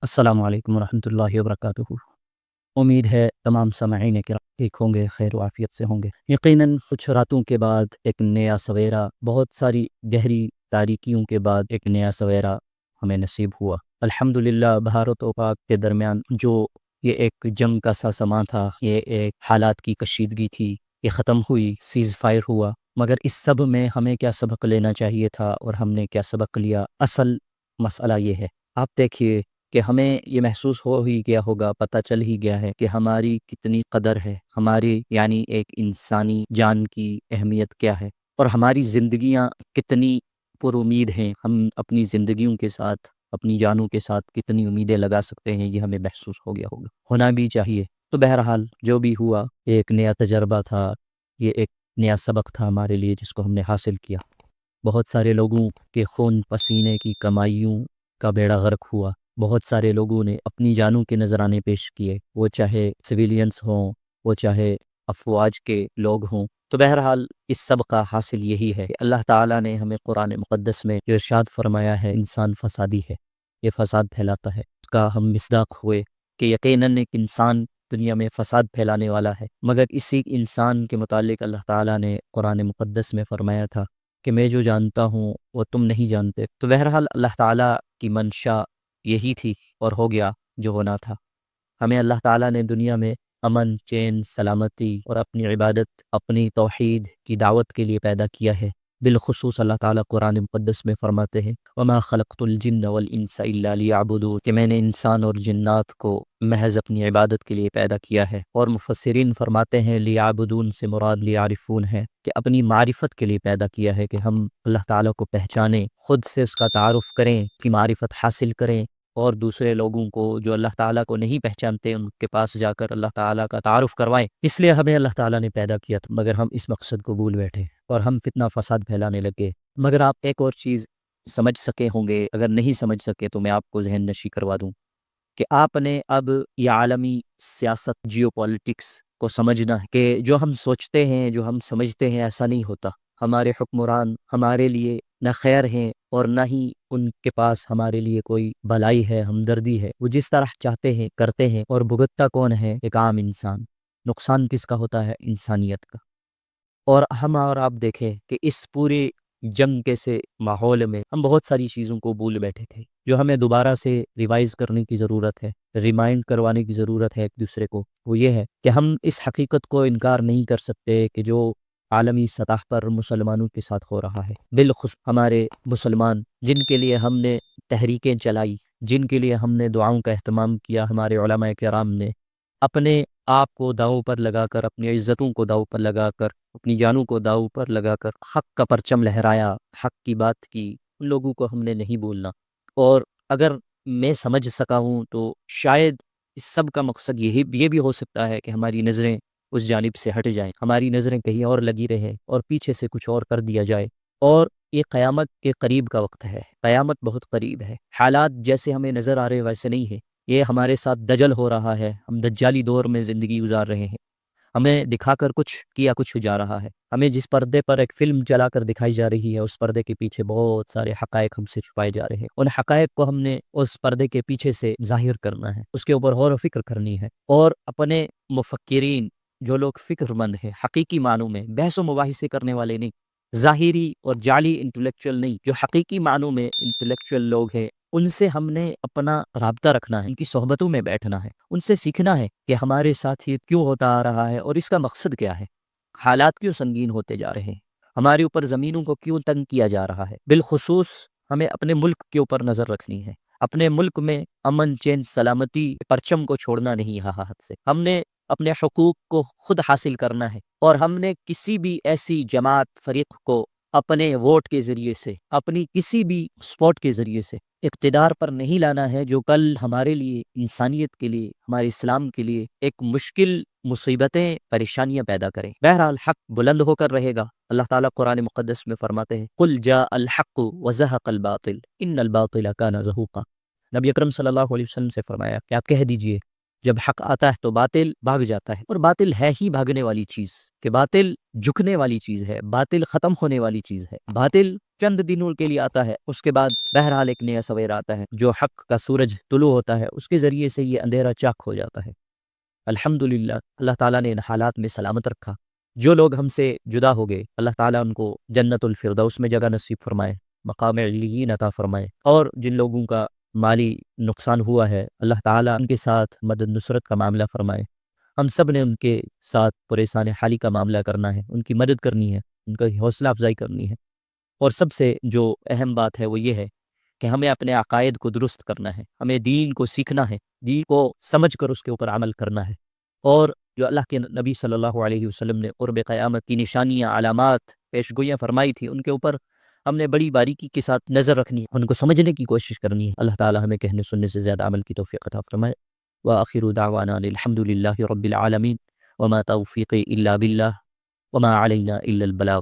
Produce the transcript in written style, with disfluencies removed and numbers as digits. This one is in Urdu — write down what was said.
السلام علیکم ورحمۃ اللہ وبرکاتہ۔ امید ہے تمام سامعین کرام ٹھیک ہوں گے، خیر و عافیت سے ہوں گے۔ یقیناً کچھ راتوں کے بعد ایک نیا سویرا، بہت ساری گہری تاریکیوں کے بعد ایک نیا سویرا ہمیں نصیب ہوا۔ الحمدللہ بھارت و پاک کے درمیان جو یہ ایک جنگ کا سا سماں تھا، یہ ایک حالات کی کشیدگی تھی، یہ ختم ہوئی، سیز فائر ہوا۔ مگر اس سب میں ہمیں کیا سبق لینا چاہیے تھا اور ہم نے کیا سبق لیا؟ اصل مسئلہ یہ ہے، آپ دیکھیے کہ ہمیں یہ محسوس ہو ہی گیا ہوگا، پتہ چل ہی گیا ہے کہ ہماری کتنی قدر ہے، ہماری یعنی ایک انسانی جان کی اہمیت کیا ہے، اور ہماری زندگیاں کتنی پر امید ہیں۔ ہم اپنی زندگیوں کے ساتھ، اپنی جانوں کے ساتھ کتنی امیدیں لگا سکتے ہیں، یہ ہمیں محسوس ہو گیا ہوگا، ہونا بھی چاہیے۔ تو بہرحال جو بھی ہوا، یہ ایک نیا تجربہ تھا، یہ ایک نیا سبق تھا ہمارے لیے جس کو ہم نے حاصل کیا۔ بہت سارے لوگوں کے خون پسینے کی کمائیوں کا بیڑا غرق ہوا، بہت سارے لوگوں نے اپنی جانوں کے نذرانے پیش کیے، وہ چاہے سویلینز ہوں، وہ چاہے افواج کے لوگ ہوں۔ تو بہرحال اس سب کا حاصل یہی ہے کہ اللہ تعالیٰ نے ہمیں قرآن مقدس میں جو ارشاد فرمایا ہے، انسان فسادی ہے، یہ فساد پھیلاتا ہے، اس کا ہم مصداق ہوئے کہ یقیناً ایک انسان دنیا میں فساد پھیلانے والا ہے۔ مگر اسی انسان کے متعلق اللہ تعالیٰ نے قرآن مقدس میں فرمایا تھا کہ میں جو جانتا ہوں وہ تم نہیں جانتے۔ تو بہرحال اللہ تعالیٰ کی منشا یہی تھی اور ہو گیا جو ہونا تھا۔ ہمیں اللہ تعالیٰ نے دنیا میں امن، چین، سلامتی اور اپنی عبادت، اپنی توحید کی دعوت کے لیے پیدا کیا ہے۔ بالخصوص اللہ تعالیٰ قرآن مقدس میں فرماتے ہیں وَمَا خَلَقْتُ الْجِنَّ وَالْإِنسَ إِلَّا لِيَعْبُدُونِ، کہ میں نے انسان اور جنات کو محض اپنی عبادت کے لیے پیدا کیا ہے۔ اور مفسرین فرماتے ہیں لیعبدون سے مراد لیعرفون ہے، کہ اپنی معرفت کے لیے پیدا کیا ہے، کہ ہم اللہ تعالیٰ کو پہچانیں، خود سے اس کا تعارف کریں، اس کی معرفت حاصل کریں، اور دوسرے لوگوں کو جو اللہ تعالیٰ کو نہیں پہچانتے ان کے پاس جا کر اللہ تعالیٰ کا تعارف کروائیں۔ اس لیے ہمیں اللہ تعالیٰ نے پیدا کیا تھا، مگر ہم اس مقصد کو بھول بیٹھے اور ہم فتنہ فساد پھیلانے لگے۔ مگر آپ ایک اور چیز سمجھ سکے ہوں گے، اگر نہیں سمجھ سکے تو میں آپ کو ذہن نشی کروا دوں کہ آپ نے اب یہ عالمی سیاست، جیو پالیٹکس کو سمجھنا ہے کہ جو ہم سوچتے ہیں، جو ہم سمجھتے ہیں، ایسا نہیں ہوتا۔ ہمارے حکمران ہمارے لیے نہ خیر ہیں اور نہ ہی ان کے پاس ہمارے لیے کوئی بھلائی ہے، ہمدردی ہے۔ وہ جس طرح چاہتے ہیں کرتے ہیں، اور بھگتتا کون ہے؟ ایک عام انسان۔ نقصان کس کا ہوتا ہے؟ انسانیت کا۔ اور ہم اور آپ دیکھیں کہ اس پورے جنگ کے سے ماحول میں ہم بہت ساری چیزوں کو بھول بیٹھے تھے جو ہمیں دوبارہ سے ریوائز کرنے کی ضرورت ہے، ریمائنڈ کروانے کی ضرورت ہے ایک دوسرے کو۔ وہ یہ ہے کہ ہم اس حقیقت کو انکار نہیں کر سکتے کہ جو عالمی سطح پر مسلمانوں کے ساتھ ہو رہا ہے، بالخصوص ہمارے مسلمان جن کے لیے ہم نے تحریکیں چلائی، جن کے لیے ہم نے دعاؤں کا اہتمام کیا، ہمارے علماء کرام نے اپنے آپ کو داؤ پر لگا کر، اپنی عزتوں کو داؤ پر لگا کر، اپنی جانوں کو داؤ پر لگا کر حق کا پرچم لہرایا، حق کی بات کی، ان لوگوں کو ہم نے نہیں بھولنا۔ اور اگر میں سمجھ سکا ہوں تو شاید اس سب کا مقصد یہ بھی ہو سکتا ہے کہ ہماری نظریں اس جانب سے ہٹ جائیں، ہماری نظریں کہیں اور لگی رہیں اور پیچھے سے کچھ اور کر دیا جائے۔ اور یہ قیامت کے قریب کا وقت ہے، قیامت بہت قریب ہے، حالات جیسے ہمیں نظر آ رہے ویسے نہیں ہے۔ یہ ہمارے ساتھ دجل ہو رہا ہے، ہم دجالی دور میں زندگی گزار رہے ہیں، ہمیں دکھا کر کچھ کیا کچھ جا رہا ہے۔ ہمیں جس پردے پر ایک فلم چلا کر دکھائی جا رہی ہے، اس پردے کے پیچھے بہت سارے حقائق ہم سے چھپائے جا رہے ہیں۔ ان حقائق کو ہم نے اس پردے کے پیچھے سے ظاہر کرنا ہے، اس کے اوپر غور و فکر کرنی ہے، اور اپنے مفکرین، جو لوگ فکر مند ہیں، حقیقی معنوں میں بحث و مباحثے کرنے والے نہیں، ظاہری اور جعلی انٹلیکچوئل نہیں، جو حقیقی معنوں میں انٹلیکچوئل لوگ ہیں، ان سے ہم نے اپنا رابطہ رکھنا ہے، ان کی صحبتوں میں بیٹھنا ہے، ان سے سیکھنا ہے کہ ہمارے ساتھ یہ کیوں ہوتا آ رہا ہے اور اس کا مقصد کیا ہے، حالات کیوں سنگین ہوتے جا رہے ہیں، ہمارے اوپر زمینوں کو کیوں تنگ کیا جا رہا ہے۔ بالخصوص ہمیں اپنے ملک کے اوپر نظر رکھنی ہے، اپنے ملک میں امن، چین، سلامتی پرچم کو چھوڑنا نہیں ہے ہاتھ سے۔ ہم نے اپنے حقوق کو خود حاصل کرنا ہے، اور ہم نے کسی بھی ایسی جماعت، فریق کو اپنے ووٹ کے ذریعے سے، اپنی کسی بھی سپورٹ کے ذریعے سے اقتدار پر نہیں لانا ہے، جو کل ہمارے لیے، انسانیت کے لیے، ہمارے اسلام کے لیے ایک مشکل مصیبتیں، پریشانیاں پیدا کریں۔ بہرحال حق بلند ہو کر رہے گا۔ اللہ تعالیٰ قرآن مقدس میں فرماتے ہیں قُلْ جَاءَ الْحَقُّ وَزَهَقَ الْبَاطِلُ إِنَّ الْبَاطِلَ كَانَ زَهُوقًا۔ نبی اکرم صلی اللہ علیہ وسلم سے فرمایا کہ آپ کہہ دیجئے جب حق آتا ہے تو باطل بھاگ جاتا ہے، اور باطل ہے ہی بھاگنے والی چیز، کہ باطل جھکنے والی چیز ہے، باطل ختم ہونے والی چیز ہے، باطل چند دنوں کے لیے آتا ہے، اس کے بعد بہرحال ایک نیا سویرا آتا ہے، جو حق کا سورج طلوع ہوتا ہے، اس کے ذریعے سے یہ اندھیرا چاک ہو جاتا ہے۔ الحمدللہ اللہ تعالیٰ نے ان حالات میں سلامت رکھا۔ جو لوگ ہم سے جدا ہو گئے، اللہ تعالیٰ ان کو جنت الفردوس میں جگہ نصیب فرمائے، مقام علیین عطا فرمائے، اور جن لوگوں کا مالی نقصان ہوا ہے اللہ تعالیٰ ان کے ساتھ مدد نصرت کا معاملہ فرمائے۔ ہم سب نے ان کے ساتھ پریشان حالی کا معاملہ کرنا ہے، ان کی مدد کرنی ہے، ان کی حوصلہ افزائی کرنی ہے، اور سب سے جو اہم بات ہے وہ یہ ہے کہ ہمیں اپنے عقائد کو درست کرنا ہے، ہمیں دین کو سیکھنا ہے، دین کو سمجھ کر اس کے اوپر عمل کرنا ہے، اور جو اللہ کے نبی صلی اللہ علیہ وسلم نے قرب قیامت کی نشانیاں، علامات، پیشگوئیاں فرمائی تھی، ان کے اوپر ہم نے بڑی باریکی کے ساتھ نظر رکھنی ہے، ان کو سمجھنے کی کوشش کرنی ہے۔ اللہ تعالی ہمیں کہنے سننے سے زیادہ عمل کی توفیق عطا فرمائے۔ وآخر دعوانا الحمد للہ رب العالمین، وما توفیقی الا باللہ، وما علینا الا البلاغ۔